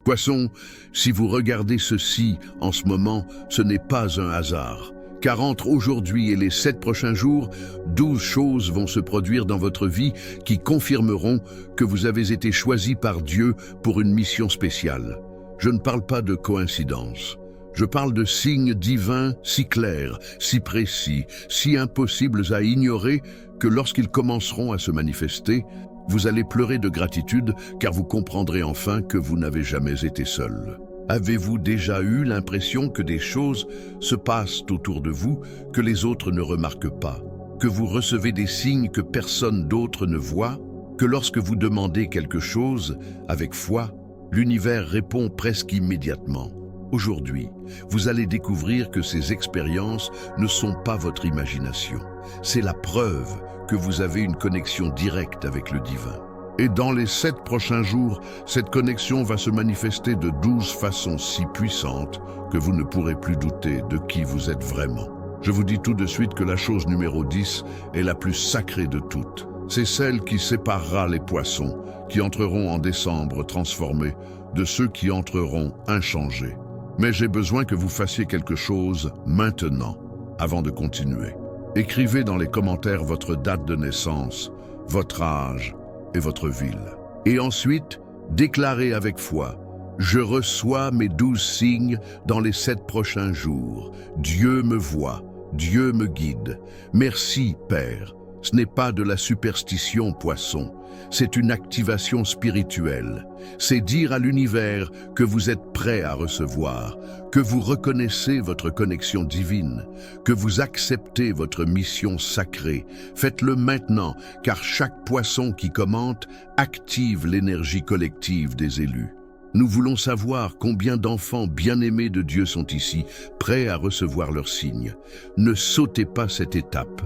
Poisson, si vous regardez ceci en ce moment, ce n'est pas un hasard. Car entre aujourd'hui et les 7 prochains jours, 12 choses vont se produire dans votre vie qui confirmeront que vous avez été choisi par Dieu pour une mission spéciale. Je ne parle pas de coïncidence. Je parle de signes divins si clairs, si précis, si impossibles à ignorer que lorsqu'ils commenceront à se manifester, vous allez pleurer de gratitude car vous comprendrez enfin que vous n'avez jamais été seul. Avez-vous déjà eu l'impression que des choses se passent autour de vous que les autres ne remarquent pas, que vous recevez des signes que personne d'autre ne voit, que lorsque vous demandez quelque chose avec foi, l'univers répond presque immédiatement? Aujourd'hui, vous allez découvrir que ces expériences ne sont pas votre imagination. C'est la preuve que vous avez une connexion directe avec le divin. Et dans les 7 prochains jours, cette connexion va se manifester de 12 façons si puissantes que vous ne pourrez plus douter de qui vous êtes vraiment. Je vous dis tout de suite que la chose numéro 10 est la plus sacrée de toutes. C'est celle qui séparera les poissons qui entreront en décembre transformés de ceux qui entreront inchangés. Mais j'ai besoin que vous fassiez quelque chose maintenant, avant de continuer. Écrivez dans les commentaires votre date de naissance, votre âge et votre ville. Et ensuite, déclarez avec foi: je reçois mes 12 signes dans les 7 prochains jours. Dieu me voit, Dieu me guide. Merci, Père. Ce n'est pas de la superstition, poisson. C'est une activation spirituelle. C'est dire à l'univers que vous êtes prêt à recevoir, que vous reconnaissez votre connexion divine, que vous acceptez votre mission sacrée. Faites-le maintenant, car chaque poisson qui commente active l'énergie collective des élus. Nous voulons savoir combien d'enfants bien-aimés de Dieu sont ici, prêts à recevoir leurs signes. Ne sautez pas cette étape.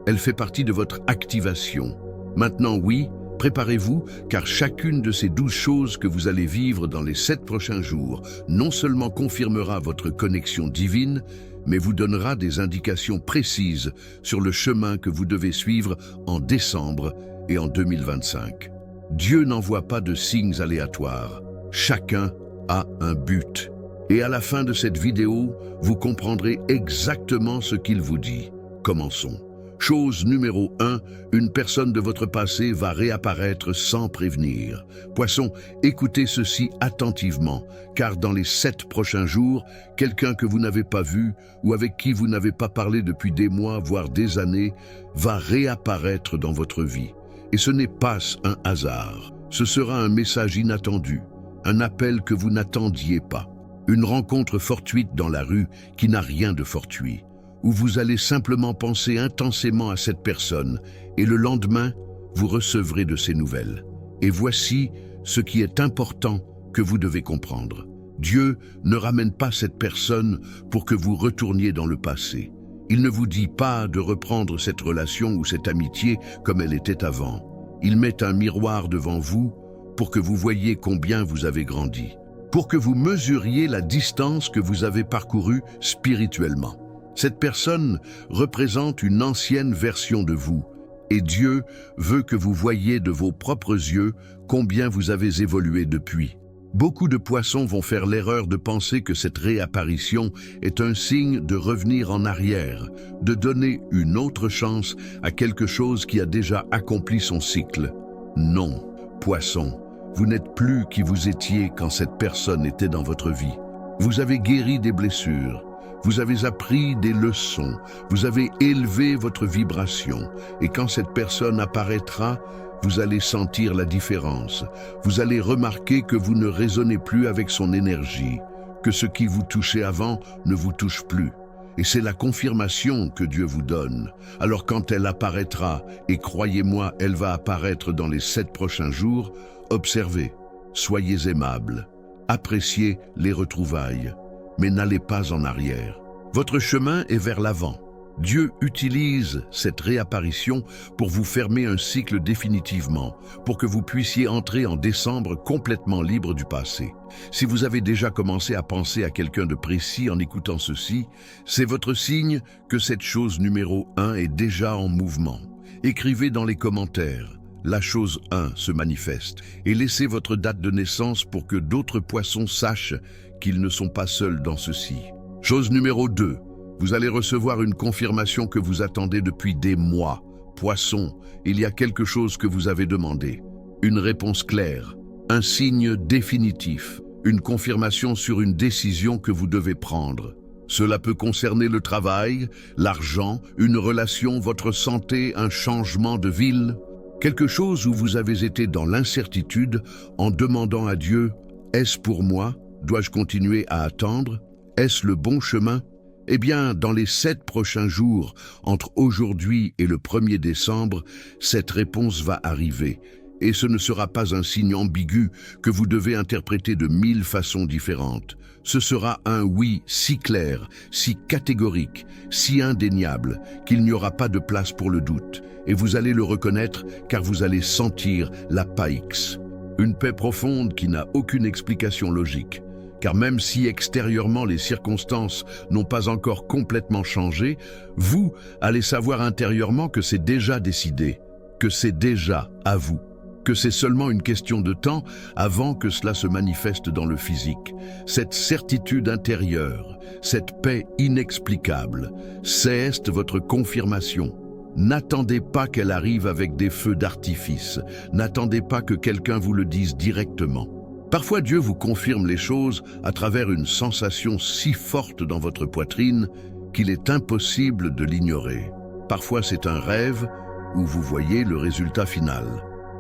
Elle fait partie de votre activation. Maintenant, oui, préparez-vous, car chacune de ces 12 choses que vous allez vivre dans les 7 prochains jours non seulement confirmera votre connexion divine, mais vous donnera des indications précises sur le chemin que vous devez suivre en décembre et en 2025. Dieu n'envoie pas de signes aléatoires. Chacun a un but. Et à la fin de cette vidéo, vous comprendrez exactement ce qu'il vous dit. Commençons. Chose numéro 1, une personne de votre passé va réapparaître sans prévenir. Poisson, écoutez ceci attentivement, car dans les 7 prochains jours, quelqu'un que vous n'avez pas vu ou avec qui vous n'avez pas parlé depuis des mois, voire des années, va réapparaître dans votre vie. Et ce n'est pas un hasard. Ce sera un message inattendu, un appel que vous n'attendiez pas, une rencontre fortuite dans la rue qui n'a rien de fortuit, où vous allez simplement penser intensément à cette personne et le lendemain, vous recevrez de ses nouvelles. Et voici ce qui est important que vous devez comprendre. Dieu ne ramène pas cette personne pour que vous retourniez dans le passé. Il ne vous dit pas de reprendre cette relation ou cette amitié comme elle était avant. Il met un miroir devant vous pour que vous voyiez combien vous avez grandi, pour que vous mesuriez la distance que vous avez parcourue spirituellement. Cette personne représente une ancienne version de vous, et Dieu veut que vous voyiez de vos propres yeux combien vous avez évolué depuis. Beaucoup de poissons vont faire l'erreur de penser que cette réapparition est un signe de revenir en arrière, de donner une autre chance à quelque chose qui a déjà accompli son cycle. Non, poisson, vous n'êtes plus qui vous étiez quand cette personne était dans votre vie. Vous avez guéri des blessures. Vous avez appris des leçons, vous avez élevé votre vibration, et quand cette personne apparaîtra, vous allez sentir la différence. Vous allez remarquer que vous ne résonnez plus avec son énergie, que ce qui vous touchait avant ne vous touche plus. Et c'est la confirmation que Dieu vous donne. Alors quand elle apparaîtra, et croyez-moi, elle va apparaître dans les 7 prochains jours, observez, soyez aimables, appréciez les retrouvailles. Mais n'allez pas en arrière. Votre chemin est vers l'avant. Dieu utilise cette réapparition pour vous fermer un cycle définitivement, pour que vous puissiez entrer en décembre complètement libre du passé. Si vous avez déjà commencé à penser à quelqu'un de précis en écoutant ceci, c'est votre signe que cette chose numéro 1 est déjà en mouvement. Écrivez dans les commentaires: la chose 1 se manifeste et laissez votre date de naissance pour que d'autres poissons sachent qu'ils ne sont pas seuls dans ceci. Chose numéro 2, vous allez recevoir une confirmation que vous attendez depuis des mois. Poisson, il y a quelque chose que vous avez demandé. Une réponse claire, un signe définitif, une confirmation sur une décision que vous devez prendre. Cela peut concerner le travail, l'argent, une relation, votre santé, un changement de ville. Quelque chose où vous avez été dans l'incertitude en demandant à Dieu « Est-ce pour moi? Dois-je continuer à attendre? Est-ce le bon chemin ?» Eh bien, dans les 7 prochains jours, entre aujourd'hui et le 1er décembre, cette réponse va arriver. Et ce ne sera pas un signe ambigu que vous devez interpréter de 1000 façons différentes. Ce sera un oui si clair, si catégorique, si indéniable, qu'il n'y aura pas de place pour le doute. Et vous allez le reconnaître car vous allez sentir la paix. Une paix profonde qui n'a aucune explication logique. Car même si extérieurement les circonstances n'ont pas encore complètement changé, vous allez savoir intérieurement que c'est déjà décidé, que c'est déjà à vous, que c'est seulement une question de temps avant que cela se manifeste dans le physique. Cette certitude intérieure, cette paix inexplicable, c'est votre confirmation. N'attendez pas qu'elle arrive avec des feux d'artifice, n'attendez pas que quelqu'un vous le dise directement. Parfois Dieu vous confirme les choses à travers une sensation si forte dans votre poitrine qu'il est impossible de l'ignorer. Parfois c'est un rêve où vous voyez le résultat final.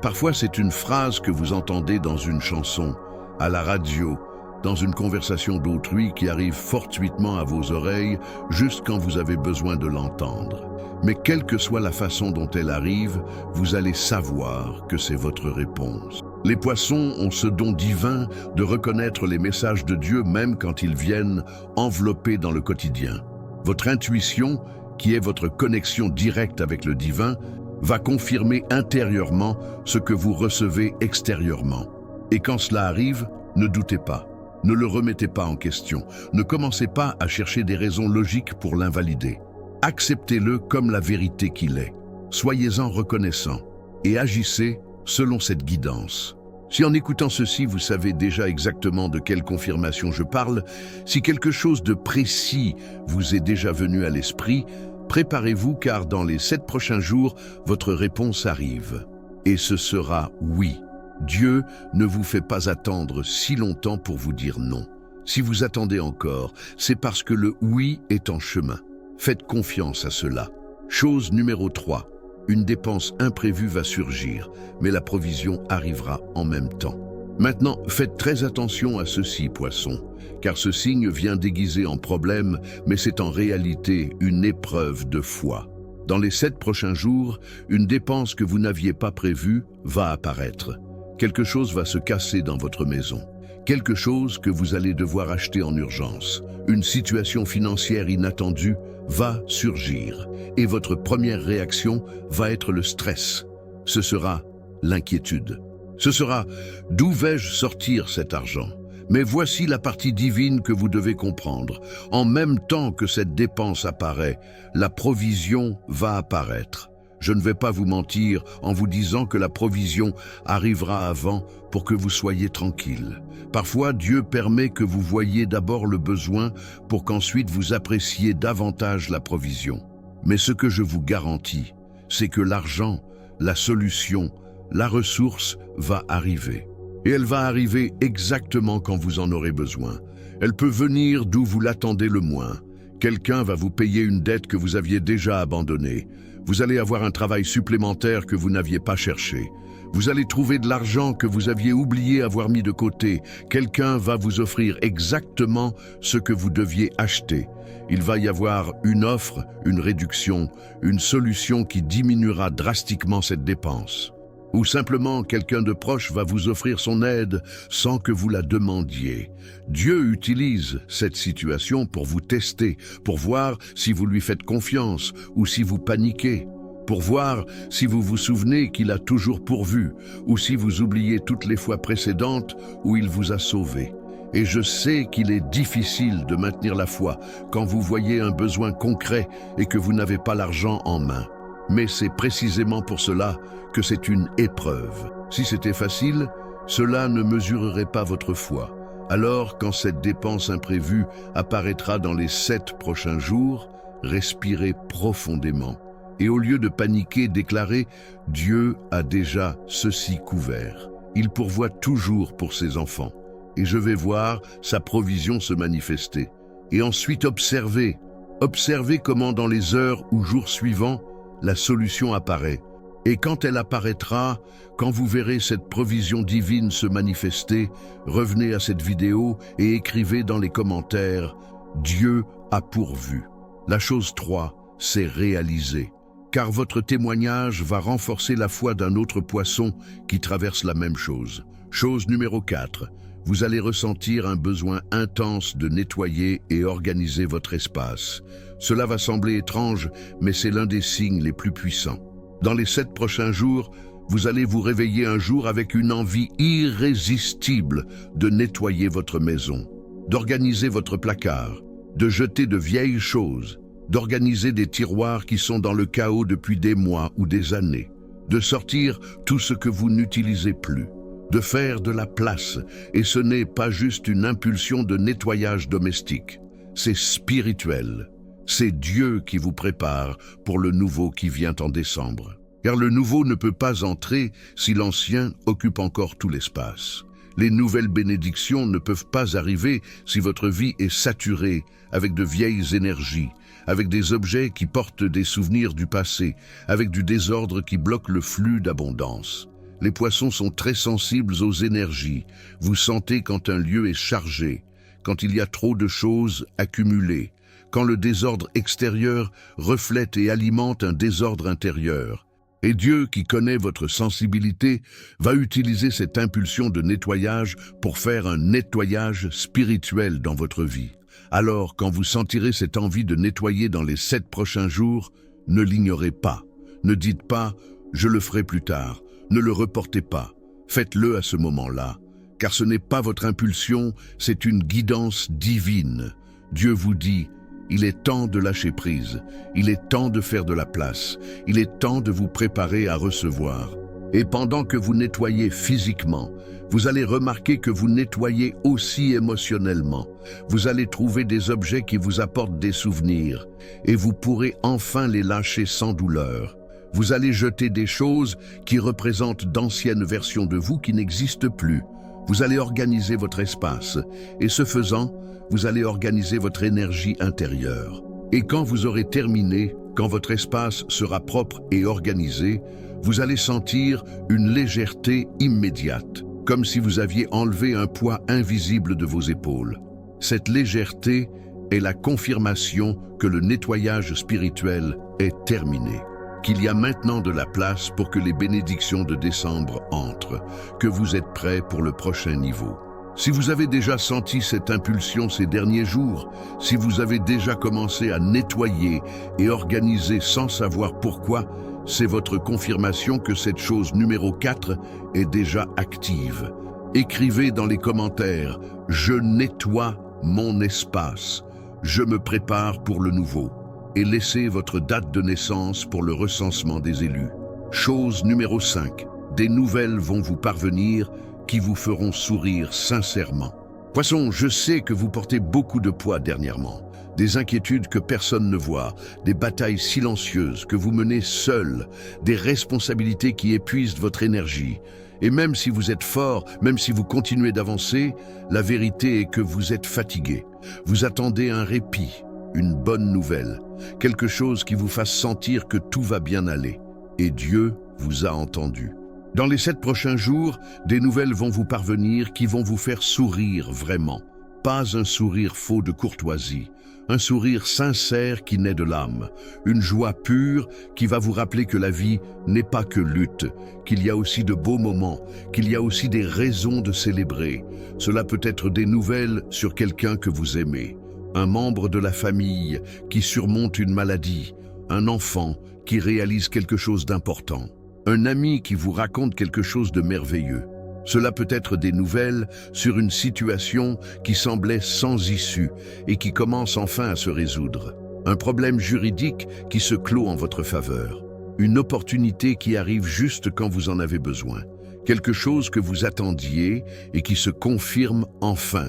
Parfois c'est une phrase que vous entendez dans une chanson, à la radio, dans une conversation d'autrui qui arrive fortuitement à vos oreilles juste quand vous avez besoin de l'entendre. Mais quelle que soit la façon dont elle arrive, vous allez savoir que c'est votre réponse. Les poissons ont ce don divin de reconnaître les messages de Dieu même quand ils viennent enveloppés dans le quotidien. Votre intuition, qui est votre connexion directe avec le divin, va confirmer intérieurement ce que vous recevez extérieurement. Et quand cela arrive, ne doutez pas, ne le remettez pas en question, ne commencez pas à chercher des raisons logiques pour l'invalider. Acceptez-le comme la vérité qu'il est. Soyez-en reconnaissant et agissez selon cette guidance. Si en écoutant ceci, vous savez déjà exactement de quelle confirmation je parle, si quelque chose de précis vous est déjà venu à l'esprit, préparez-vous car dans les 7 prochains jours, votre réponse arrive. Et ce sera oui. Dieu ne vous fait pas attendre si longtemps pour vous dire non. Si vous attendez encore, c'est parce que le oui est en chemin. Faites confiance à cela. Chose numéro 3. Une dépense imprévue va surgir, mais la provision arrivera en même temps. Maintenant, faites très attention à ceci, poisson, car ce signe vient déguisé en problème, mais c'est en réalité une épreuve de foi. Dans les 7 prochains jours, une dépense que vous n'aviez pas prévue va apparaître. Quelque chose va se casser dans votre maison. Quelque chose que vous allez devoir acheter en urgence. Une situation financière inattendue va surgir et votre première réaction va être le stress. Ce sera l'inquiétude. Ce sera « d'où vais-je sortir cet argent ?» Mais voici la partie divine que vous devez comprendre. En même temps que cette dépense apparaît, la provision va apparaître. Je ne vais pas vous mentir en vous disant que la provision arrivera avant pour que vous soyez tranquille. Parfois, Dieu permet que vous voyiez d'abord le besoin pour qu'ensuite vous appréciez davantage la provision. Mais ce que je vous garantis, c'est que l'argent, la solution, la ressource va arriver. Et elle va arriver exactement quand vous en aurez besoin. Elle peut venir d'où vous l'attendez le moins. Quelqu'un va vous payer une dette que vous aviez déjà abandonnée. Vous allez avoir un travail supplémentaire que vous n'aviez pas cherché. Vous allez trouver de l'argent que vous aviez oublié avoir mis de côté. Quelqu'un va vous offrir exactement ce que vous deviez acheter. Il va y avoir une offre, une réduction, une solution qui diminuera drastiquement cette dépense. Ou simplement quelqu'un de proche va vous offrir son aide sans que vous la demandiez. Dieu utilise cette situation pour vous tester, pour voir si vous lui faites confiance ou si vous paniquez, pour voir si vous vous souvenez qu'il a toujours pourvu ou si vous oubliez toutes les fois précédentes où il vous a sauvé. Et je sais qu'il est difficile de maintenir la foi quand vous voyez un besoin concret et que vous n'avez pas l'argent en main. Mais c'est précisément pour cela que c'est une épreuve. Si c'était facile, cela ne mesurerait pas votre foi. Alors, quand cette dépense imprévue apparaîtra dans les 7 prochains jours, respirez profondément. Et au lieu de paniquer, déclarez « Dieu a déjà ceci couvert. Il pourvoit toujours pour ses enfants. Et je vais voir sa provision se manifester. » Et ensuite observez. Observez comment dans les heures ou jours suivants, la solution apparaît. Et quand elle apparaîtra, quand vous verrez cette provision divine se manifester, revenez à cette vidéo et écrivez dans les commentaires « Dieu a pourvu ». La chose 3, c'est réaliser. Car votre témoignage va renforcer la foi d'un autre poisson qui traverse la même chose. Chose numéro 4, vous allez ressentir un besoin intense de nettoyer et organiser votre espace. Cela va sembler étrange, mais c'est l'un des signes les plus puissants. Dans les 7 prochains jours, vous allez vous réveiller un jour avec une envie irrésistible de nettoyer votre maison, d'organiser votre placard, de jeter de vieilles choses, d'organiser des tiroirs qui sont dans le chaos depuis des mois ou des années, de sortir tout ce que vous n'utilisez plus, de faire de la place, et ce n'est pas juste une impulsion de nettoyage domestique, c'est spirituel. C'est Dieu qui vous prépare pour le nouveau qui vient en décembre. Car le nouveau ne peut pas entrer si l'ancien occupe encore tout l'espace. Les nouvelles bénédictions ne peuvent pas arriver si votre vie est saturée avec de vieilles énergies, avec des objets qui portent des souvenirs du passé, avec du désordre qui bloque le flux d'abondance. Les poissons sont très sensibles aux énergies. Vous sentez quand un lieu est chargé, quand il y a trop de choses accumulées, quand le désordre extérieur reflète et alimente un désordre intérieur. Et Dieu, qui connaît votre sensibilité, va utiliser cette impulsion de nettoyage pour faire un nettoyage spirituel dans votre vie. Alors, quand vous sentirez cette envie de nettoyer dans les 7 prochains jours, ne l'ignorez pas. Ne dites pas « je le ferai plus tard ». Ne le reportez pas. Faites-le à ce moment-là, car ce n'est pas votre impulsion, c'est une guidance divine. Dieu vous dit « Il est temps de lâcher prise, il est temps de faire de la place, il est temps de vous préparer à recevoir. » Et pendant que vous nettoyez physiquement, vous allez remarquer que vous nettoyez aussi émotionnellement. Vous allez trouver des objets qui vous apportent des souvenirs, et vous pourrez enfin les lâcher sans douleur. Vous allez jeter des choses qui représentent d'anciennes versions de vous qui n'existent plus. Vous allez organiser votre espace, et ce faisant, vous allez organiser votre énergie intérieure. Et quand vous aurez terminé, quand votre espace sera propre et organisé, vous allez sentir une légèreté immédiate, comme si vous aviez enlevé un poids invisible de vos épaules. Cette légèreté est la confirmation que le nettoyage spirituel est terminé, qu'il y a maintenant de la place pour que les bénédictions de décembre entrent, que vous êtes prêts pour le prochain niveau. Si vous avez déjà senti cette impulsion ces derniers jours, si vous avez déjà commencé à nettoyer et organiser sans savoir pourquoi, c'est votre confirmation que cette chose numéro 4 est déjà active. Écrivez dans les commentaires « Je nettoie mon espace, je me prépare pour le nouveau » et laissez votre date de naissance pour le recensement des élus. Chose numéro 5, des nouvelles vont vous parvenir qui vous feront sourire sincèrement. Poisson, je sais que vous portez beaucoup de poids dernièrement, des inquiétudes que personne ne voit, des batailles silencieuses que vous menez seul, des responsabilités qui épuisent votre énergie. Et même si vous êtes fort, même si vous continuez d'avancer, la vérité est que vous êtes fatigué. Vous attendez un répit, une bonne nouvelle, quelque chose qui vous fasse sentir que tout va bien aller. Et Dieu vous a entendu. Dans les 7 prochains jours, des nouvelles vont vous parvenir qui vont vous faire sourire vraiment. Pas un sourire faux de courtoisie, un sourire sincère qui naît de l'âme, une joie pure qui va vous rappeler que la vie n'est pas que lutte, qu'il y a aussi de beaux moments, qu'il y a aussi des raisons de célébrer. Cela peut être des nouvelles sur quelqu'un que vous aimez, un membre de la famille qui surmonte une maladie, un enfant qui réalise quelque chose d'important, un ami qui vous raconte quelque chose de merveilleux. Cela peut être des nouvelles sur une situation qui semblait sans issue et qui commence enfin à se résoudre. Un problème juridique qui se clôt en votre faveur. Une opportunité qui arrive juste quand vous en avez besoin. Quelque chose que vous attendiez et qui se confirme enfin.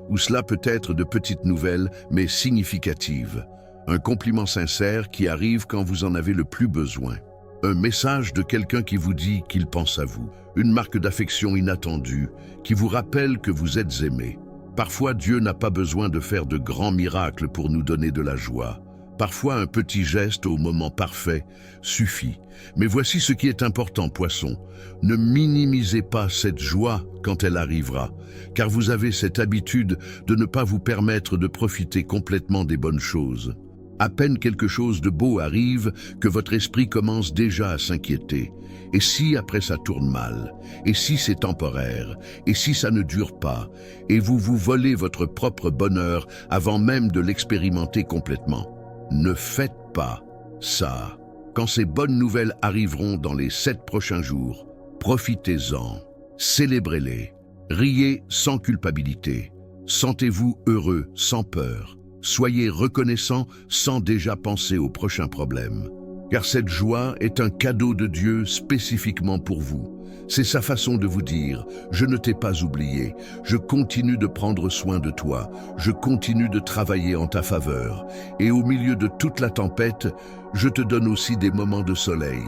Ou cela peut être de petites nouvelles, mais significatives. Un compliment sincère qui arrive quand vous en avez le plus besoin. Un message de quelqu'un qui vous dit qu'il pense à vous. Une marque d'affection inattendue qui vous rappelle que vous êtes aimé. Parfois, Dieu n'a pas besoin de faire de grands miracles pour nous donner de la joie. Parfois, un petit geste au moment parfait suffit. Mais voici ce qui est important, poisson. Ne minimisez pas cette joie quand elle arrivera, car vous avez cette habitude de ne pas vous permettre de profiter complètement des bonnes choses. À peine quelque chose de beau arrive que votre esprit commence déjà à s'inquiéter. Et si après ça tourne mal? Et si c'est temporaire? Et si ça ne dure pas? Et vous vous volez votre propre bonheur avant même de l'expérimenter complètement. Ne faites pas ça. Quand ces bonnes nouvelles arriveront dans les 7 prochains jours, profitez-en, célébrez-les, riez sans culpabilité, sentez-vous heureux sans peur, soyez reconnaissant sans déjà penser au prochain problème. Car cette joie est un cadeau de Dieu spécifiquement pour vous. C'est sa façon de vous dire « Je ne t'ai pas oublié, je continue de prendre soin de toi, je continue de travailler en ta faveur. Et au milieu de toute la tempête, je te donne aussi des moments de soleil.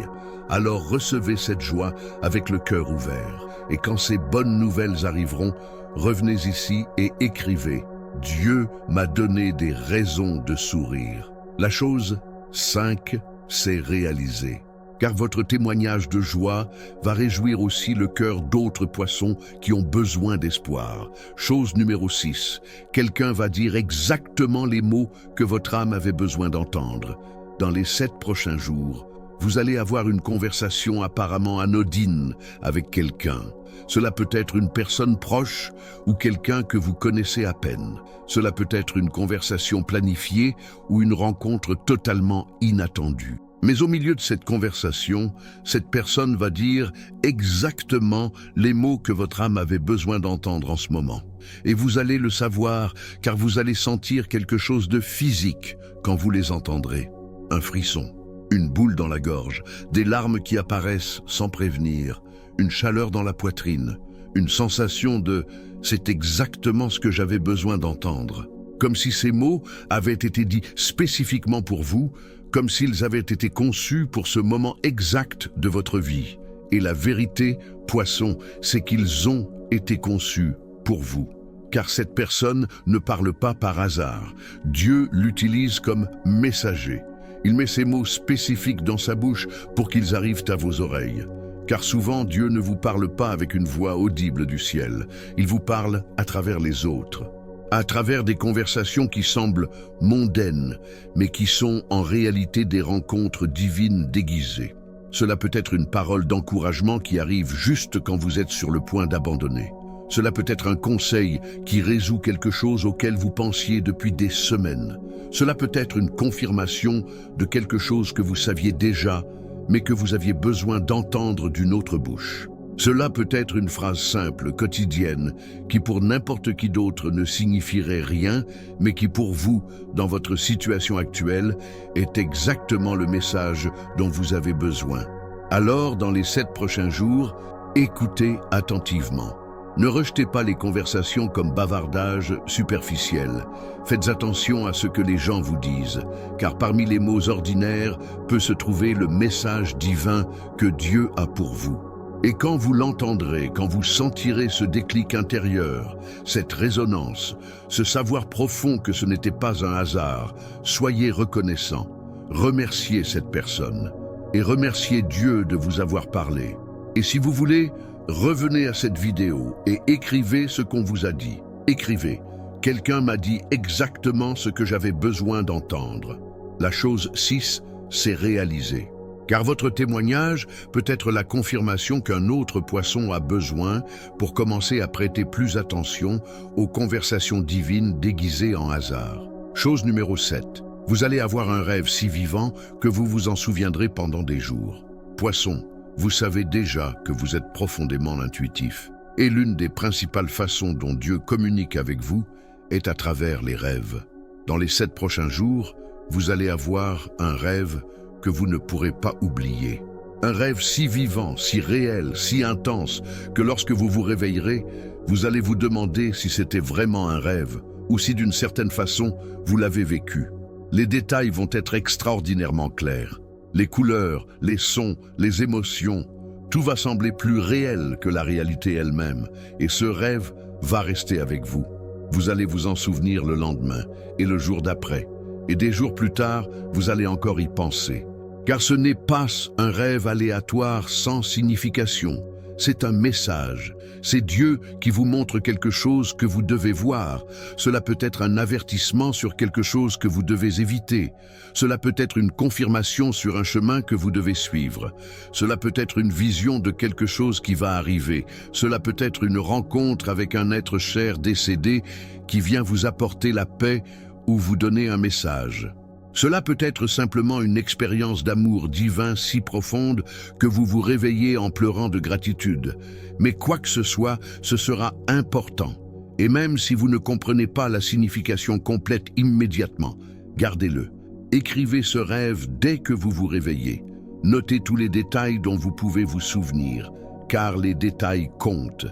Alors recevez cette joie avec le cœur ouvert. Et quand ces bonnes nouvelles arriveront, revenez ici et écrivez « Dieu m'a donné des raisons de sourire ». La chose 5, c'est réalisé. Car votre témoignage de joie va réjouir aussi le cœur d'autres poissons qui ont besoin d'espoir. Chose numéro 6, quelqu'un va dire exactement les mots que votre âme avait besoin d'entendre. Dans les 7 prochains jours, vous allez avoir une conversation apparemment anodine avec quelqu'un. Cela peut être une personne proche ou quelqu'un que vous connaissez à peine. Cela peut être une conversation planifiée ou une rencontre totalement inattendue. Mais au milieu de cette conversation, cette personne va dire exactement les mots que votre âme avait besoin d'entendre en ce moment. Et vous allez le savoir, car vous allez sentir quelque chose de physique quand vous les entendrez. Un frisson, une boule dans la gorge, des larmes qui apparaissent sans prévenir, une chaleur dans la poitrine, une sensation de « c'est exactement ce que j'avais besoin d'entendre ». Comme si ces mots avaient été dits spécifiquement pour vous, comme s'ils avaient été conçus pour ce moment exact de votre vie. Et la vérité, poisson, c'est qu'ils ont été conçus pour vous. Car cette personne ne parle pas par hasard. Dieu l'utilise comme messager. Il met ces mots spécifiques dans sa bouche pour qu'ils arrivent à vos oreilles. Car souvent, Dieu ne vous parle pas avec une voix audible du ciel. Il vous parle à travers les autres. À travers des conversations qui semblent mondaines, mais qui sont en réalité des rencontres divines déguisées. Cela peut être une parole d'encouragement qui arrive juste quand vous êtes sur le point d'abandonner. Cela peut être un conseil qui résout quelque chose auquel vous pensiez depuis des semaines. Cela peut être une confirmation de quelque chose que vous saviez déjà, mais que vous aviez besoin d'entendre d'une autre bouche. Cela peut être une phrase simple, quotidienne, qui pour n'importe qui d'autre ne signifierait rien, mais qui pour vous, dans votre situation actuelle, est exactement le message dont vous avez besoin. Alors, dans les 7 prochains jours, écoutez attentivement. Ne rejetez pas les conversations comme bavardage superficiel. Faites attention à ce que les gens vous disent, car parmi les mots ordinaires peut se trouver le message divin que Dieu a pour vous. Et quand vous l'entendrez, quand vous sentirez ce déclic intérieur, cette résonance, ce savoir profond que ce n'était pas un hasard, soyez reconnaissant. Remerciez cette personne et remerciez Dieu de vous avoir parlé. Et si vous voulez, revenez à cette vidéo et écrivez ce qu'on vous a dit. Écrivez. Quelqu'un m'a dit exactement ce que j'avais besoin d'entendre. La chose 6, c'est réalisé. Car votre témoignage peut être la confirmation qu'un autre poisson a besoin pour commencer à prêter plus attention aux conversations divines déguisées en hasard. Chose numéro 7. Vous allez avoir un rêve si vivant que vous vous en souviendrez pendant des jours. Poisson, vous savez déjà que vous êtes profondément intuitif. Et l'une des principales façons dont Dieu communique avec vous est à travers les rêves. Dans les 7 prochains jours, vous allez avoir un rêve que vous ne pourrez pas oublier. Un rêve si vivant, si réel, si intense, que lorsque vous vous réveillerez, vous allez vous demander si c'était vraiment un rêve ou si d'une certaine façon vous l'avez vécu. Les détails vont être extraordinairement clairs. Les couleurs, les sons, les émotions, tout va sembler plus réel que la réalité elle-même, et ce rêve va rester avec vous. Vous allez vous en souvenir le lendemain et le jour d'après, et des jours plus tard, vous allez encore y penser. Car ce n'est pas un rêve aléatoire sans signification, c'est un message. C'est Dieu qui vous montre quelque chose que vous devez voir. Cela peut être un avertissement sur quelque chose que vous devez éviter. Cela peut être une confirmation sur un chemin que vous devez suivre. Cela peut être une vision de quelque chose qui va arriver. Cela peut être une rencontre avec un être cher décédé qui vient vous apporter la paix ou vous donner un message. Cela peut être simplement une expérience d'amour divin si profonde que vous vous réveillez en pleurant de gratitude. Mais quoi que ce soit, ce sera important. Et même si vous ne comprenez pas la signification complète immédiatement, gardez-le. Écrivez ce rêve dès que vous vous réveillez. Notez tous les détails dont vous pouvez vous souvenir, car les détails comptent.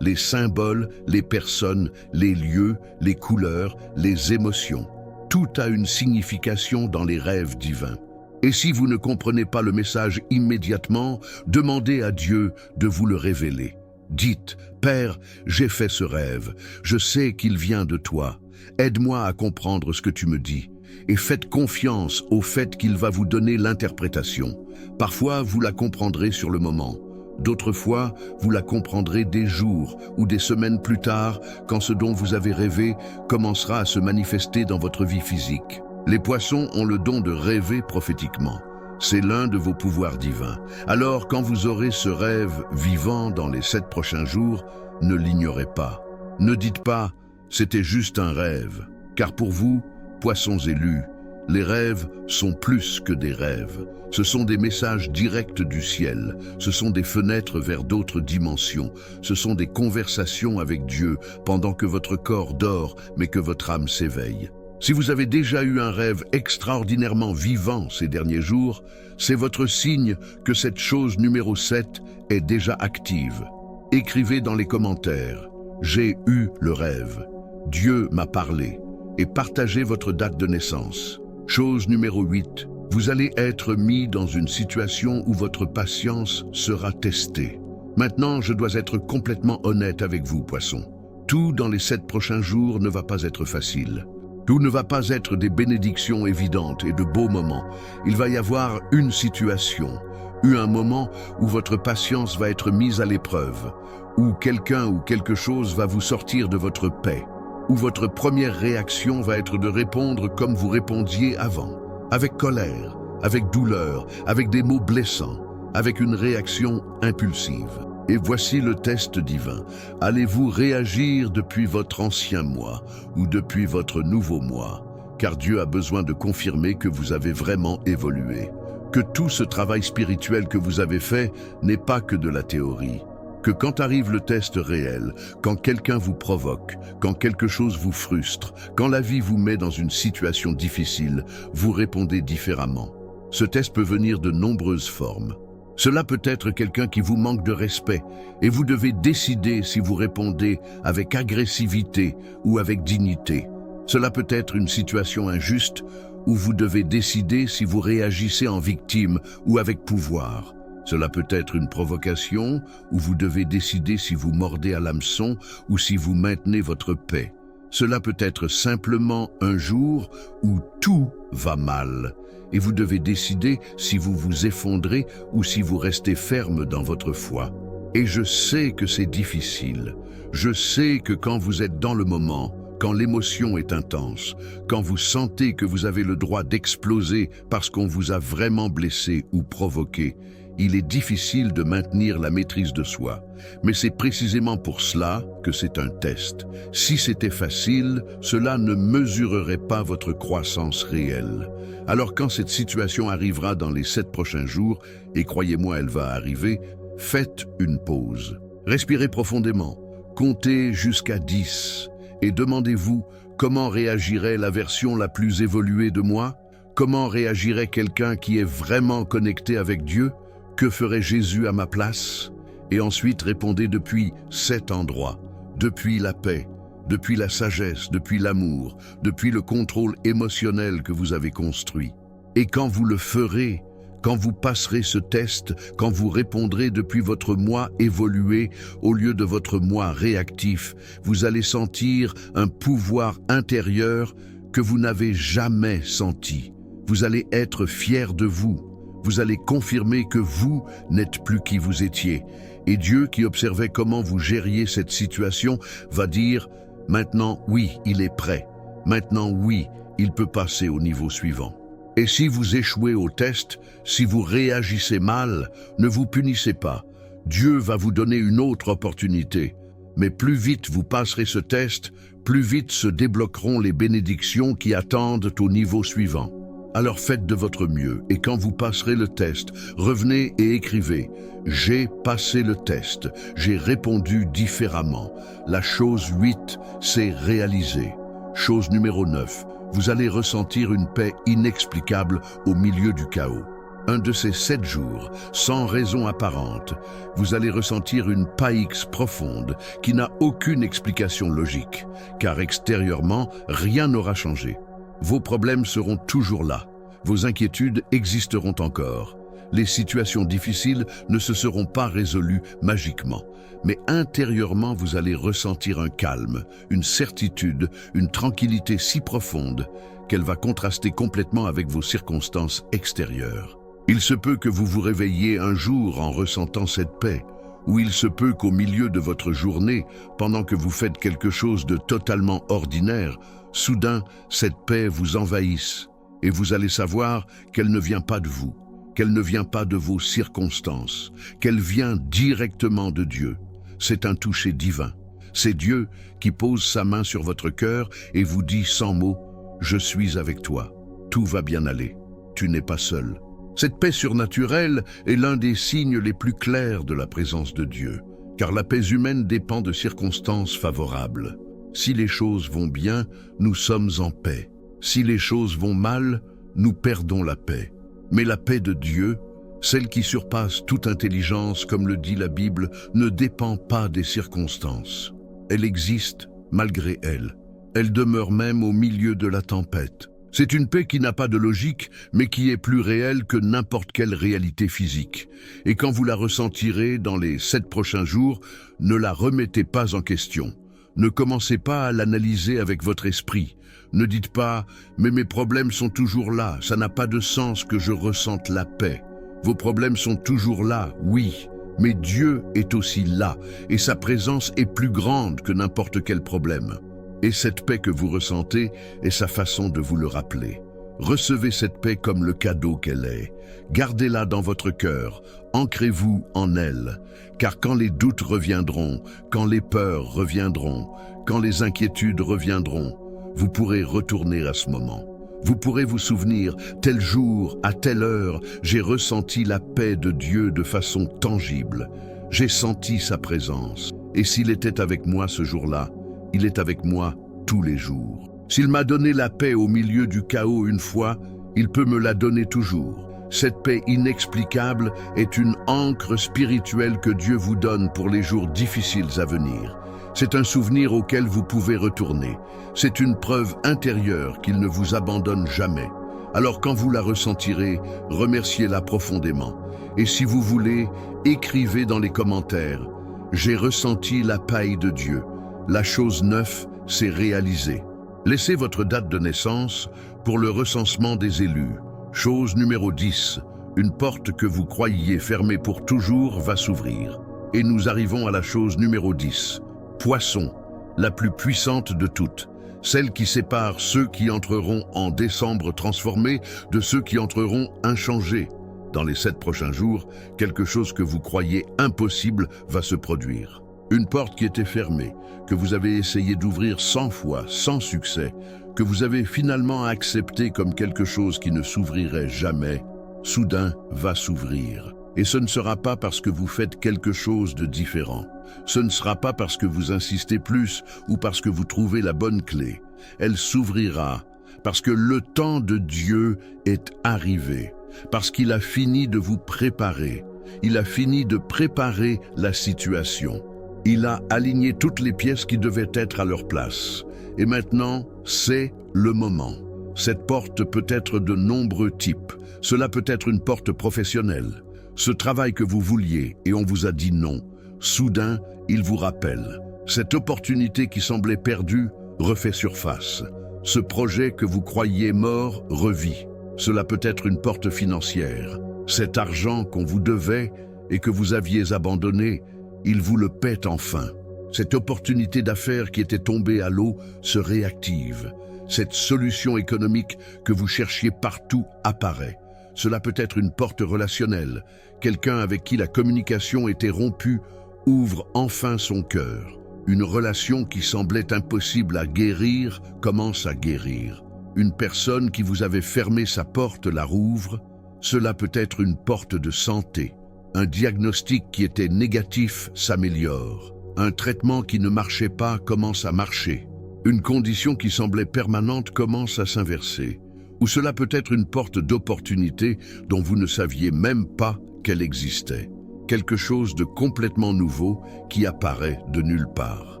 Les symboles, les personnes, les lieux, les couleurs, les émotions. Tout a une signification dans les rêves divins. Et si vous ne comprenez pas le message immédiatement, demandez à Dieu de vous le révéler. Dites, « Père, j'ai fait ce rêve, je sais qu'il vient de toi. Aide-moi à comprendre ce que tu me dis. » Et faites confiance au fait qu'il va vous donner l'interprétation. Parfois, vous la comprendrez sur le moment. D'autres fois, vous la comprendrez des jours ou des semaines plus tard, quand ce dont vous avez rêvé commencera à se manifester dans votre vie physique. Les poissons ont le don de rêver prophétiquement. C'est l'un de vos pouvoirs divins. Alors, quand vous aurez ce rêve vivant dans les 7 prochains jours, ne l'ignorez pas. Ne dites pas « c'était juste un rêve », car pour vous, poissons élus, les rêves sont plus que des rêves. Ce sont des messages directs du ciel. Ce sont des fenêtres vers d'autres dimensions. Ce sont des conversations avec Dieu pendant que votre corps dort, mais que votre âme s'éveille. Si vous avez déjà eu un rêve extraordinairement vivant ces derniers jours, c'est votre signe que cette chose numéro 7 est déjà active. Écrivez dans les commentaires « J'ai eu le rêve »,« Dieu m'a parlé » et partagez votre date de naissance. Chose numéro 8, vous allez être mis dans une situation où votre patience sera testée. Maintenant, je dois être complètement honnête avec vous, poissons. Tout dans les 7 prochains jours ne va pas être facile. Tout ne va pas être des bénédictions évidentes et de beaux moments. Il va y avoir une situation, un moment où votre patience va être mise à l'épreuve, où quelqu'un ou quelque chose va vous sortir de votre paix, où votre première réaction va être de répondre comme vous répondiez avant, avec colère, avec douleur, avec des mots blessants, avec une réaction impulsive. Et voici le test divin. Allez-vous réagir depuis votre ancien moi ou depuis votre nouveau moi? Car Dieu a besoin de confirmer que vous avez vraiment évolué, que tout ce travail spirituel que vous avez fait n'est pas que de la théorie. Que quand arrive le test réel, quand quelqu'un vous provoque, quand quelque chose vous frustre, quand la vie vous met dans une situation difficile, vous répondez différemment. Ce test peut venir de nombreuses formes. Cela peut être quelqu'un qui vous manque de respect et vous devez décider si vous répondez avec agressivité ou avec dignité. Cela peut être une situation injuste où vous devez décider si vous réagissez en victime ou avec pouvoir. Cela peut être une provocation où vous devez décider si vous mordez à l'hameçon ou si vous maintenez votre paix. Cela peut être simplement un jour où tout va mal et vous devez décider si vous vous effondrez ou si vous restez ferme dans votre foi. Et je sais que c'est difficile. Je sais que quand vous êtes dans le moment, quand l'émotion est intense, quand vous sentez que vous avez le droit d'exploser parce qu'on vous a vraiment blessé ou provoqué, il est difficile de maintenir la maîtrise de soi. Mais c'est précisément pour cela que c'est un test. Si c'était facile, cela ne mesurerait pas votre croissance réelle. Alors quand cette situation arrivera dans les 7 prochains jours, et croyez-moi, elle va arriver, faites une pause. Respirez profondément, comptez jusqu'à 10 et demandez-vous comment réagirait la version la plus évoluée de moi. Comment réagirait quelqu'un qui est vraiment connecté avec Dieu? Que ferait Jésus à ma place? Et ensuite répondez depuis cet endroit, depuis la paix, depuis la sagesse, depuis l'amour, depuis le contrôle émotionnel que vous avez construit. Et quand vous le ferez, quand vous passerez ce test, quand vous répondrez depuis votre moi évolué au lieu de votre moi réactif, vous allez sentir un pouvoir intérieur que vous n'avez jamais senti. Vous allez être fier de vous. Vous allez confirmer que vous n'êtes plus qui vous étiez. Et Dieu, qui observait comment vous gériez cette situation, va dire « Maintenant, oui, il est prêt. Maintenant, oui, il peut passer au niveau suivant. » Et si vous échouez au test, si vous réagissez mal, ne vous punissez pas. Dieu va vous donner une autre opportunité. Mais plus vite vous passerez ce test, plus vite se débloqueront les bénédictions qui attendent au niveau suivant. Alors faites de votre mieux, et quand vous passerez le test, revenez et écrivez « J'ai passé le test, j'ai répondu différemment. La chose 8 s'est réalisée. » Chose numéro 9. Vous allez ressentir une paix inexplicable au milieu du chaos. Un de ces 7 jours, sans raison apparente, vous allez ressentir une paix profonde qui n'a aucune explication logique, car extérieurement, rien n'aura changé. Vos problèmes seront toujours là, vos inquiétudes existeront encore. Les situations difficiles ne se seront pas résolues magiquement, mais intérieurement vous allez ressentir un calme, une certitude, une tranquillité si profonde qu'elle va contraster complètement avec vos circonstances extérieures. Il se peut que vous vous réveilliez un jour en ressentant cette paix, ou il se peut qu'au milieu de votre journée, pendant que vous faites quelque chose de totalement ordinaire, soudain cette paix vous envahisse, et vous allez savoir qu'elle ne vient pas de vous, qu'elle ne vient pas de vos circonstances, qu'elle vient directement de Dieu. C'est un toucher divin. C'est Dieu qui pose sa main sur votre cœur et vous dit sans mots « Je suis avec toi, tout va bien aller, tu n'es pas seul ». Cette paix surnaturelle est l'un des signes les plus clairs de la présence de Dieu, car la paix humaine dépend de circonstances favorables. Si les choses vont bien, nous sommes en paix. Si les choses vont mal, nous perdons la paix. Mais la paix de Dieu, celle qui surpasse toute intelligence, comme le dit la Bible, ne dépend pas des circonstances. Elle existe malgré elles. Elle demeure même au milieu de la tempête. C'est une paix qui n'a pas de logique, mais qui est plus réelle que n'importe quelle réalité physique. Et quand vous la ressentirez dans les 7 prochains jours, ne la remettez pas en question. Ne commencez pas à l'analyser avec votre esprit. Ne dites pas « mais mes problèmes sont toujours là, ça n'a pas de sens que je ressente la paix ». Vos problèmes sont toujours là, oui, mais Dieu est aussi là, et sa présence est plus grande que n'importe quel problème. Et cette paix que vous ressentez est sa façon de vous le rappeler. Recevez cette paix comme le cadeau qu'elle est. Gardez-la dans votre cœur, ancrez-vous en elle, car quand les doutes reviendront, quand les peurs reviendront, quand les inquiétudes reviendront, vous pourrez retourner à ce moment. Vous pourrez vous souvenir, tel jour, à telle heure, j'ai ressenti la paix de Dieu de façon tangible. J'ai senti sa présence. Et s'il était avec moi ce jour-là, il est avec moi tous les jours. S'il m'a donné la paix au milieu du chaos une fois, il peut me la donner toujours. Cette paix inexplicable est une ancre spirituelle que Dieu vous donne pour les jours difficiles à venir. C'est un souvenir auquel vous pouvez retourner. C'est une preuve intérieure qu'il ne vous abandonne jamais. Alors quand vous la ressentirez, remerciez-la profondément. Et si vous voulez, écrivez dans les commentaires « J'ai ressenti la paix de Dieu. La chose 9 s'est réalisée ». Laissez votre date de naissance pour le recensement des élus. Chose numéro 10. Une porte que vous croyiez fermée pour toujours va s'ouvrir. Et nous arrivons à la chose numéro 10. Poisson, la plus puissante de toutes, celle qui sépare ceux qui entreront en décembre transformés de ceux qui entreront inchangés. Dans les 7 prochains jours, quelque chose que vous croyez impossible va se produire. Une porte qui était fermée, que vous avez essayé d'ouvrir 100 fois, sans succès, que vous avez finalement accepté comme quelque chose qui ne s'ouvrirait jamais, soudain va s'ouvrir. Et ce ne sera pas parce que vous faites quelque chose de différent. Ce ne sera pas parce que vous insistez plus ou parce que vous trouvez la bonne clé. Elle s'ouvrira parce que le temps de Dieu est arrivé, parce qu'il a fini de vous préparer. Il a fini de préparer la situation. Il a aligné toutes les pièces qui devaient être à leur place. Et maintenant, c'est le moment. Cette porte peut être de nombreux types. Cela peut être une porte professionnelle. Ce travail que vous vouliez et on vous a dit non. Soudain, il vous rappelle. Cette opportunité qui semblait perdue refait surface. Ce projet que vous croyiez mort revit. Cela peut être une porte financière. Cet argent qu'on vous devait et que vous aviez abandonné, il vous le paie enfin. Cette opportunité d'affaires qui était tombée à l'eau se réactive. Cette solution économique que vous cherchiez partout apparaît. Cela peut être une porte relationnelle. Quelqu'un avec qui la communication était rompue ouvre enfin son cœur. Une relation qui semblait impossible à guérir commence à guérir. Une personne qui vous avait fermé sa porte la rouvre. Cela peut être une porte de santé. Un diagnostic qui était négatif s'améliore. Un traitement qui ne marchait pas commence à marcher. Une condition qui semblait permanente commence à s'inverser. Ou cela peut être une porte d'opportunité dont vous ne saviez même pas qu'elle existait. Quelque chose de complètement nouveau qui apparaît de nulle part.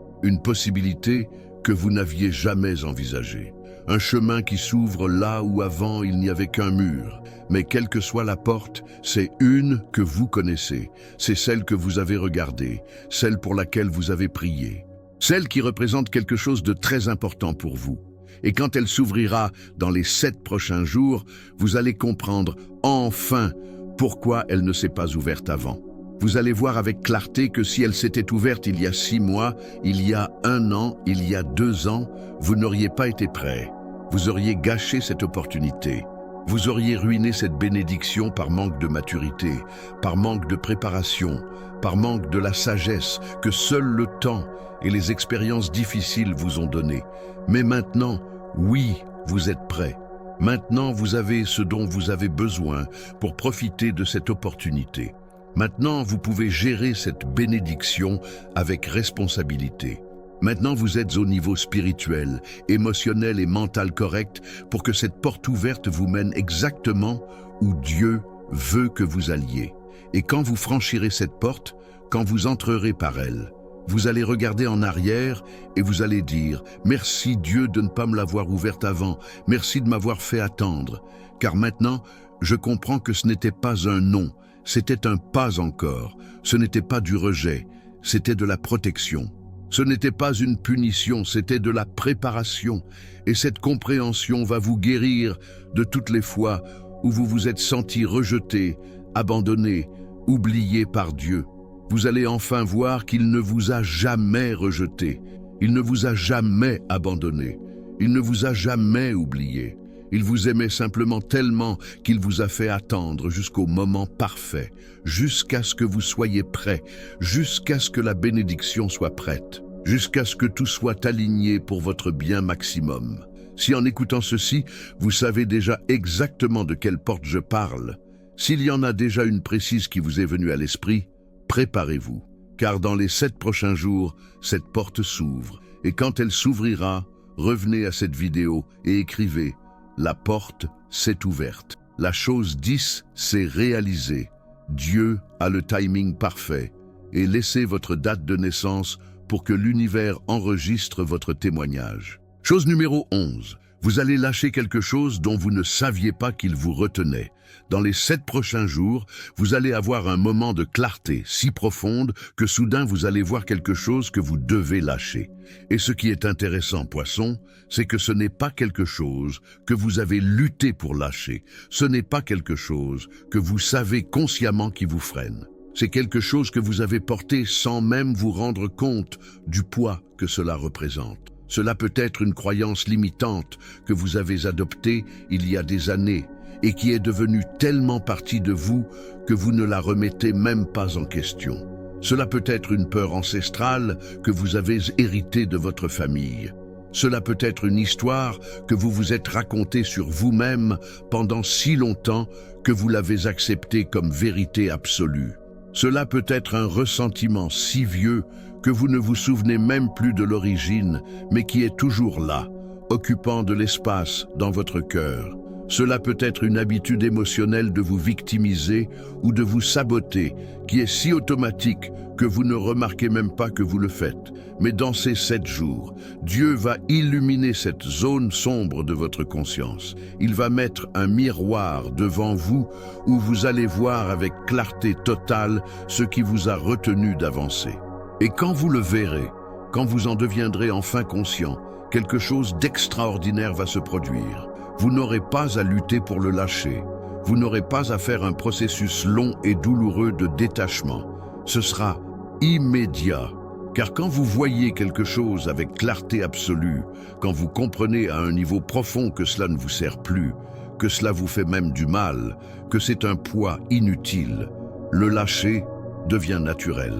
Une possibilité que vous n'aviez jamais envisagée. Un chemin qui s'ouvre là où avant il n'y avait qu'un mur. Mais quelle que soit la porte, c'est une que vous connaissez. C'est celle que vous avez regardée, celle pour laquelle vous avez prié. Celle qui représente quelque chose de très important pour vous. Et quand elle s'ouvrira dans les 7 prochains jours, vous allez comprendre enfin pourquoi elle ne s'est pas ouverte avant. Vous allez voir avec clarté que si elle s'était ouverte il y a 6 mois, il y a 1 an, il y a 2 ans, vous n'auriez pas été prêt. Vous auriez gâché cette opportunité. Vous auriez ruiné cette bénédiction par manque de maturité, par manque de préparation, par manque de la sagesse que seul le temps et les expériences difficiles vous ont donné. Mais maintenant, oui, vous êtes prêts. Maintenant, vous avez ce dont vous avez besoin pour profiter de cette opportunité. Maintenant, vous pouvez gérer cette bénédiction avec responsabilité. Maintenant, vous êtes au niveau spirituel, émotionnel et mental correct pour que cette porte ouverte vous mène exactement où Dieu veut que vous alliez. Et quand vous franchirez cette porte, quand vous entrerez par elle, vous allez regarder en arrière et vous allez dire « Merci Dieu de ne pas me l'avoir ouverte avant, merci de m'avoir fait attendre, car maintenant, je comprends que ce n'était pas un non, c'était un pas encore, ce n'était pas du rejet, c'était de la protection. » Ce n'était pas une punition, c'était de la préparation. Et cette compréhension va vous guérir de toutes les fois où vous vous êtes senti rejeté, abandonné, oublié par Dieu. Vous allez enfin voir qu'il ne vous a jamais rejeté. Il ne vous a jamais abandonné. Il ne vous a jamais oublié. Il vous aimait simplement tellement qu'il vous a fait attendre jusqu'au moment parfait, jusqu'à ce que vous soyez prêts, jusqu'à ce que la bénédiction soit prête, jusqu'à ce que tout soit aligné pour votre bien maximum. Si en écoutant ceci, vous savez déjà exactement de quelle porte je parle, s'il y en a déjà une précise qui vous est venue à l'esprit, préparez-vous, car dans les 7 prochains jours, cette porte s'ouvre, et quand elle s'ouvrira, revenez à cette vidéo et écrivez « La porte s'est ouverte ». La chose 10 s'est réalisée. Dieu a le timing parfait. Et laissez votre date de naissance pour que l'univers enregistre votre témoignage. Chose numéro 11. Vous allez lâcher quelque chose dont vous ne saviez pas qu'il vous retenait. Dans les 7 prochains jours, vous allez avoir un moment de clarté si profonde que soudain vous allez voir quelque chose que vous devez lâcher. Et ce qui est intéressant, poisson, c'est que ce n'est pas quelque chose que vous avez lutté pour lâcher. Ce n'est pas quelque chose que vous savez consciemment qui vous freine. C'est quelque chose que vous avez porté sans même vous rendre compte du poids que cela représente. Cela peut être une croyance limitante que vous avez adoptée il y a des années et qui est devenue tellement partie de vous que vous ne la remettez même pas en question. Cela peut être une peur ancestrale que vous avez héritée de votre famille. Cela peut être une histoire que vous vous êtes racontée sur vous-même pendant si longtemps que vous l'avez acceptée comme vérité absolue. Cela peut être un ressentiment si vieux que vous ne vous souvenez même plus de l'origine, mais qui est toujours là, occupant de l'espace dans votre cœur. Cela peut être une habitude émotionnelle de vous victimiser ou de vous saboter, qui est si automatique que vous ne remarquez même pas que vous le faites. Mais dans ces 7 jours, Dieu va illuminer cette zone sombre de votre conscience. Il va mettre un miroir devant vous où vous allez voir avec clarté totale ce qui vous a retenu d'avancer. Et quand vous le verrez, quand vous en deviendrez enfin conscient, quelque chose d'extraordinaire va se produire. Vous n'aurez pas à lutter pour le lâcher. Vous n'aurez pas à faire un processus long et douloureux de détachement. Ce sera immédiat. Car quand vous voyez quelque chose avec clarté absolue, quand vous comprenez à un niveau profond que cela ne vous sert plus, que cela vous fait même du mal, que c'est un poids inutile, le lâcher devient naturel.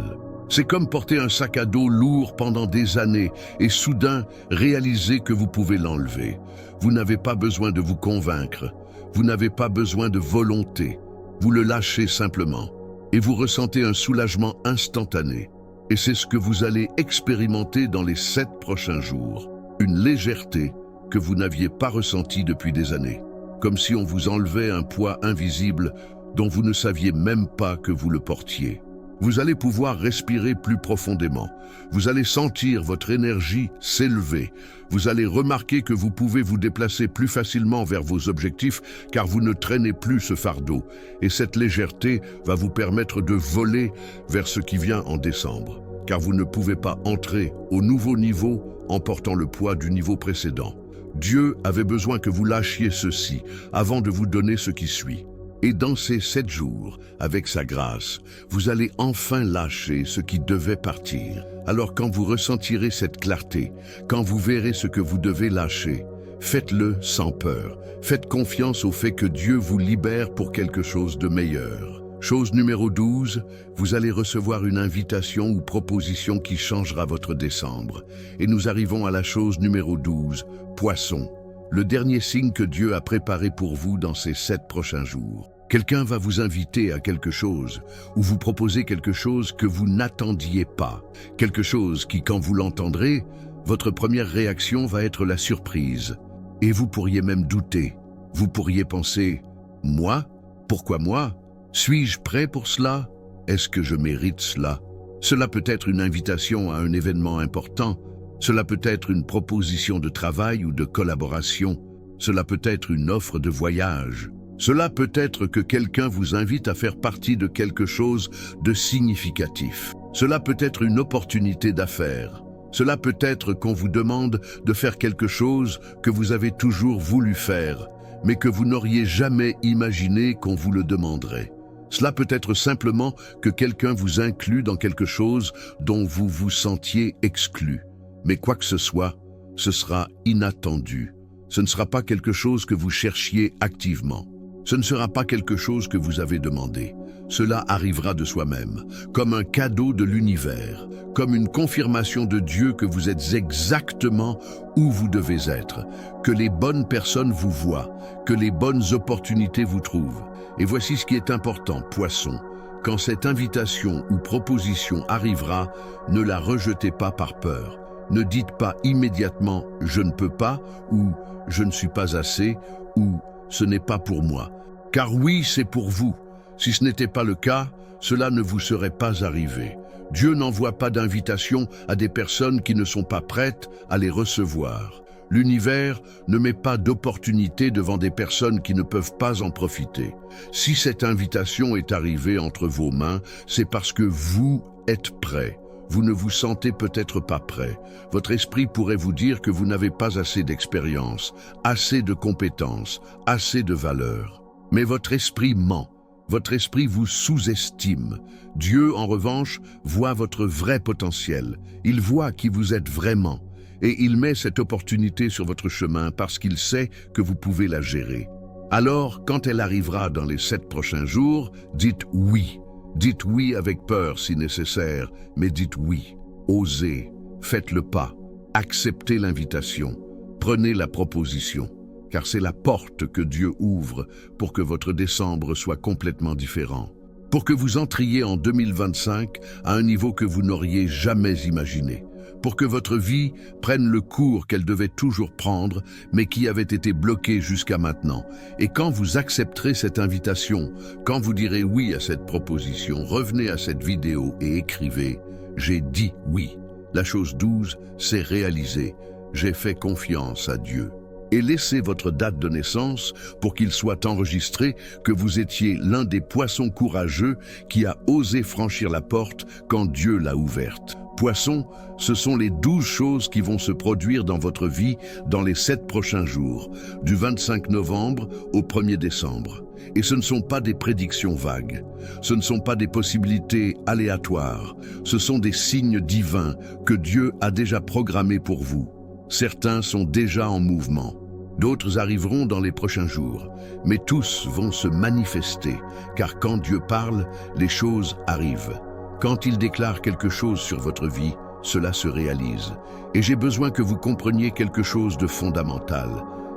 C'est comme porter un sac à dos lourd pendant des années et soudain réaliser que vous pouvez l'enlever. Vous n'avez pas besoin de vous convaincre, vous n'avez pas besoin de volonté, vous le lâchez simplement et vous ressentez un soulagement instantané. Et c'est ce que vous allez expérimenter dans les 7 prochains jours. Une légèreté que vous n'aviez pas ressentie depuis des années, comme si on vous enlevait un poids invisible dont vous ne saviez même pas que vous le portiez. Vous allez pouvoir respirer plus profondément. Vous allez sentir votre énergie s'élever. Vous allez remarquer que vous pouvez vous déplacer plus facilement vers vos objectifs car vous ne traînez plus ce fardeau. Et cette légèreté va vous permettre de voler vers ce qui vient en décembre. Car vous ne pouvez pas entrer au nouveau niveau en portant le poids du niveau précédent. Dieu avait besoin que vous lâchiez ceci avant de vous donner ce qui suit. Et dans ces 7 jours, avec sa grâce, vous allez enfin lâcher ce qui devait partir. Alors quand vous ressentirez cette clarté, quand vous verrez ce que vous devez lâcher, faites-le sans peur. Faites confiance au fait que Dieu vous libère pour quelque chose de meilleur. Chose numéro 12, vous allez recevoir une invitation ou proposition qui changera votre décembre. Et nous arrivons à la chose numéro 12, Poisson. Le dernier signe que Dieu a préparé pour vous dans ces 7 prochains jours. Quelqu'un va vous inviter à quelque chose ou vous proposer quelque chose que vous n'attendiez pas. Quelque chose qui, quand vous l'entendrez, votre première réaction va être la surprise. Et vous pourriez même douter. Vous pourriez penser « Moi? Pourquoi moi? Suis-je prêt pour cela? Est-ce que je mérite cela ?» Cela peut être une invitation à un événement important. Cela peut être une proposition de travail ou de collaboration. Cela peut être une offre de voyage. Cela peut être que quelqu'un vous invite à faire partie de quelque chose de significatif. Cela peut être une opportunité d'affaires. Cela peut être qu'on vous demande de faire quelque chose que vous avez toujours voulu faire, mais que vous n'auriez jamais imaginé qu'on vous le demanderait. Cela peut être simplement que quelqu'un vous inclut dans quelque chose dont vous vous sentiez exclu. Mais quoi que ce soit, ce sera inattendu. Ce ne sera pas quelque chose que vous cherchiez activement. Ce ne sera pas quelque chose que vous avez demandé. Cela arrivera de soi-même, comme un cadeau de l'univers, comme une confirmation de Dieu que vous êtes exactement où vous devez être, que les bonnes personnes vous voient, que les bonnes opportunités vous trouvent. Et voici ce qui est important, Poisson. Quand cette invitation ou proposition arrivera, ne la rejetez pas par peur. Ne dites pas immédiatement « je ne peux pas » ou « je ne suis pas assez » ou « ce n'est pas pour moi ». Car oui, c'est pour vous. Si ce n'était pas le cas, cela ne vous serait pas arrivé. Dieu n'envoie pas d'invitation à des personnes qui ne sont pas prêtes à les recevoir. L'univers ne met pas d'opportunité devant des personnes qui ne peuvent pas en profiter. Si cette invitation est arrivée entre vos mains, c'est parce que vous êtes prêt. Vous ne vous sentez peut-être pas prêt. Votre esprit pourrait vous dire que vous n'avez pas assez d'expérience, assez de compétences, assez de valeur. Mais votre esprit ment. Votre esprit vous sous-estime. Dieu, en revanche, voit votre vrai potentiel. Il voit qui vous êtes vraiment. Et il met cette opportunité sur votre chemin parce qu'il sait que vous pouvez la gérer. Alors, quand elle arrivera dans les 7 prochains jours, dites oui. Dites oui avec peur si nécessaire, mais dites oui. Osez, faites le pas, acceptez l'invitation, prenez la proposition, car c'est la porte que Dieu ouvre pour que votre décembre soit complètement différent, pour que vous entriez en 2025 à un niveau que vous n'auriez jamais imaginé, pour que votre vie prenne le cours qu'elle devait toujours prendre, mais qui avait été bloquée jusqu'à maintenant. Et quand vous accepterez cette invitation, quand vous direz oui à cette proposition, revenez à cette vidéo et écrivez « J'ai dit oui ». La chose 12, c'est réalisé. J'ai fait confiance à Dieu. Et laissez votre date de naissance pour qu'il soit enregistré que vous étiez l'un des poissons courageux qui a osé franchir la porte quand Dieu l'a ouverte. Poissons, ce sont les 12 choses qui vont se produire dans votre vie dans les 7 prochains jours, du 25 novembre au 1er décembre. Et ce ne sont pas des prédictions vagues, ce ne sont pas des possibilités aléatoires, ce sont des signes divins que Dieu a déjà programmés pour vous. Certains sont déjà en mouvement, d'autres arriveront dans les prochains jours, mais tous vont se manifester, car quand Dieu parle, les choses arrivent. Quand il déclare quelque chose sur votre vie, cela se réalise. Et j'ai besoin que vous compreniez quelque chose de fondamental.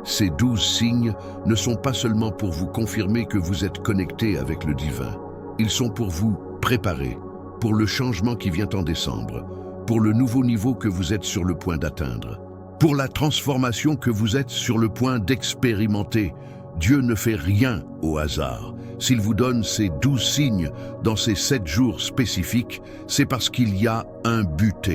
Ces 12 signes ne sont pas seulement pour vous confirmer que vous êtes connecté avec le divin. Ils sont pour vous préparer, pour le changement qui vient en décembre, pour le nouveau niveau que vous êtes sur le point d'atteindre, pour la transformation que vous êtes sur le point d'expérimenter. Dieu ne fait rien au hasard. S'il vous donne ces 12 signes dans ces 7 jours spécifiques, c'est parce qu'il y a un but.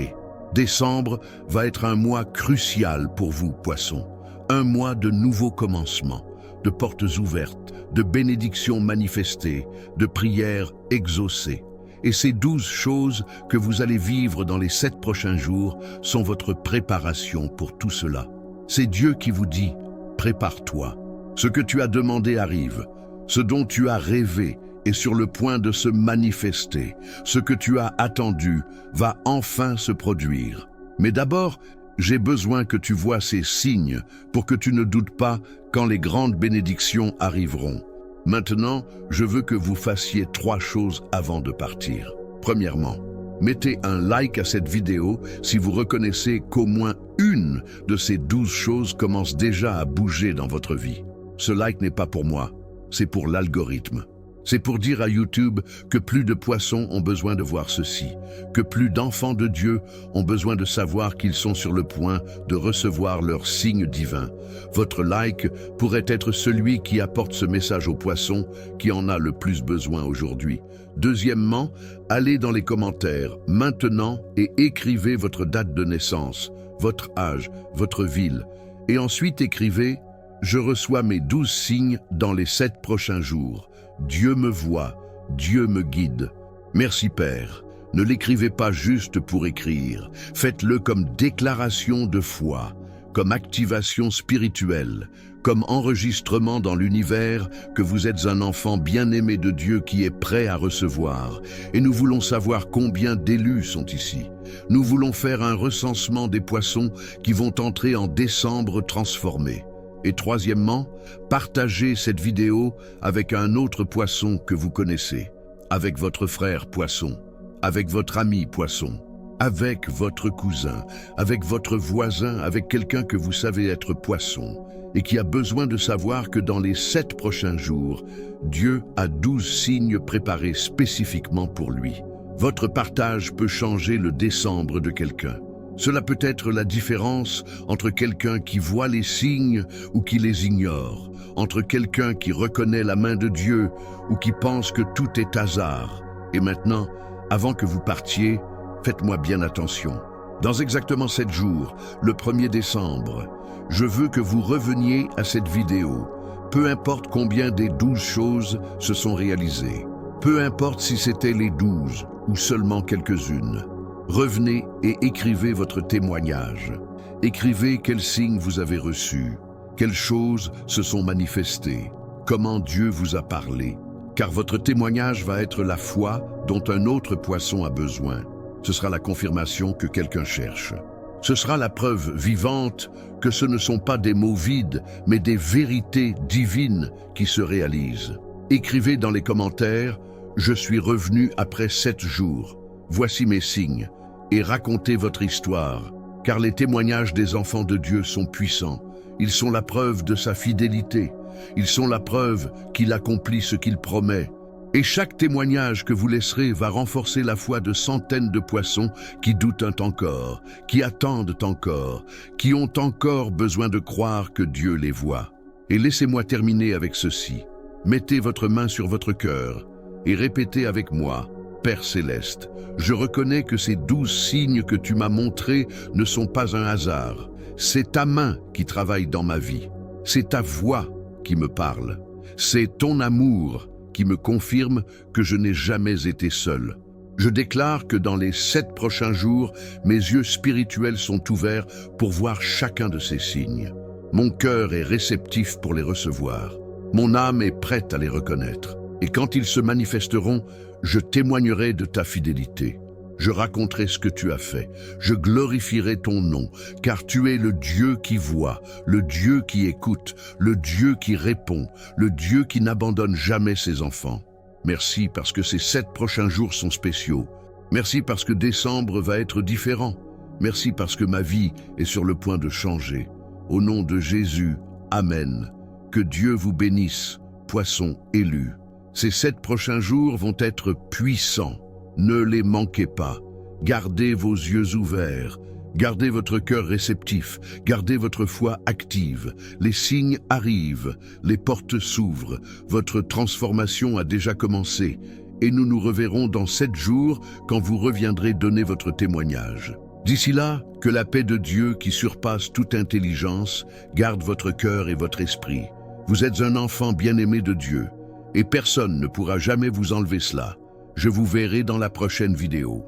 Décembre va être un mois crucial pour vous, poissons. Un mois de nouveaux commencements, de portes ouvertes, de bénédictions manifestées, de prières exaucées. Et ces 12 choses que vous allez vivre dans les 7 prochains jours sont votre préparation pour tout cela. C'est Dieu qui vous dit « Prépare-toi ». Ce que tu as demandé arrive. Ce dont tu as rêvé est sur le point de se manifester. Ce que tu as attendu va enfin se produire. Mais d'abord, j'ai besoin que tu vois ces signes pour que tu ne doutes pas quand les grandes bénédictions arriveront. Maintenant, je veux que vous fassiez 3 choses avant de partir. Premièrement, mettez un like à cette vidéo si vous reconnaissez qu'au moins une de ces 12 choses commence déjà à bouger dans votre vie. Ce like n'est pas pour moi, c'est pour l'algorithme. C'est pour dire à YouTube que plus de poissons ont besoin de voir ceci, que plus d'enfants de Dieu ont besoin de savoir qu'ils sont sur le point de recevoir leur signe divin. Votre like pourrait être celui qui apporte ce message aux poissons qui en a le plus besoin aujourd'hui. Deuxièmement, allez dans les commentaires maintenant et écrivez votre date de naissance, votre âge, votre ville. Et ensuite écrivez « Je reçois mes 12 signes dans les 7 prochains jours. Dieu me voit, Dieu me guide. Merci Père. » Ne l'écrivez pas juste pour écrire. Faites-le comme déclaration de foi, comme activation spirituelle, comme enregistrement dans l'univers que vous êtes un enfant bien-aimé de Dieu qui est prêt à recevoir. Et nous voulons savoir combien d'élus sont ici. Nous voulons faire un recensement des poissons qui vont entrer en décembre transformés. Et troisièmement, partagez cette vidéo avec un autre poisson que vous connaissez, avec votre frère poisson, avec votre ami poisson, avec votre cousin, avec votre voisin, avec quelqu'un que vous savez être poisson et qui a besoin de savoir que dans les 7 prochains jours, Dieu a 12 signes préparés spécifiquement pour lui. Votre partage peut changer le décembre de quelqu'un. Cela peut être la différence entre quelqu'un qui voit les signes ou qui les ignore, entre quelqu'un qui reconnaît la main de Dieu ou qui pense que tout est hasard. Et maintenant, avant que vous partiez, faites-moi bien attention. Dans exactement 7 jours, le 1er décembre, je veux que vous reveniez à cette vidéo. Peu importe combien des 12 choses se sont réalisées. Peu importe si c'était les 12 ou seulement quelques-unes. Revenez et écrivez votre témoignage. Écrivez quels signes vous avez reçus, quelles choses se sont manifestées, comment Dieu vous a parlé. Car votre témoignage va être la foi dont un autre poisson a besoin. Ce sera la confirmation que quelqu'un cherche. Ce sera la preuve vivante que ce ne sont pas des mots vides, mais des vérités divines qui se réalisent. Écrivez dans les commentaires « Je suis revenu après 7 jours. Voici mes signes. » Et racontez votre histoire, car les témoignages des enfants de Dieu sont puissants. Ils sont la preuve de sa fidélité. Ils sont la preuve qu'il accomplit ce qu'il promet. Et chaque témoignage que vous laisserez va renforcer la foi de centaines de poissons qui doutent encore, qui attendent encore, qui ont encore besoin de croire que Dieu les voit. Et laissez-moi terminer avec ceci. Mettez votre main sur votre cœur et répétez avec moi, Père Céleste, je reconnais que ces 12 signes que tu m'as montrés ne sont pas un hasard. C'est ta main qui travaille dans ma vie. C'est ta voix qui me parle. C'est ton amour qui me confirme que je n'ai jamais été seul. Je déclare que dans les 7 prochains jours, mes yeux spirituels sont ouverts pour voir chacun de ces signes. Mon cœur est réceptif pour les recevoir. Mon âme est prête à les reconnaître. Et quand ils se manifesteront, je témoignerai de ta fidélité. Je raconterai ce que tu as fait. Je glorifierai ton nom, car tu es le Dieu qui voit, le Dieu qui écoute, le Dieu qui répond, le Dieu qui n'abandonne jamais ses enfants. Merci parce que ces 7 prochains jours sont spéciaux. Merci parce que décembre va être différent. Merci parce que ma vie est sur le point de changer. Au nom de Jésus, Amen. Que Dieu vous bénisse, poissons élus. Ces 7 prochains jours vont être puissants. Ne les manquez pas. Gardez vos yeux ouverts. Gardez votre cœur réceptif. Gardez votre foi active. Les signes arrivent. Les portes s'ouvrent. Votre transformation a déjà commencé. Et nous nous reverrons dans 7 jours quand vous reviendrez donner votre témoignage. D'ici là, que la paix de Dieu qui surpasse toute intelligence garde votre cœur et votre esprit. Vous êtes un enfant bien-aimé de Dieu. Et personne ne pourra jamais vous enlever cela. Je vous verrai dans la prochaine vidéo.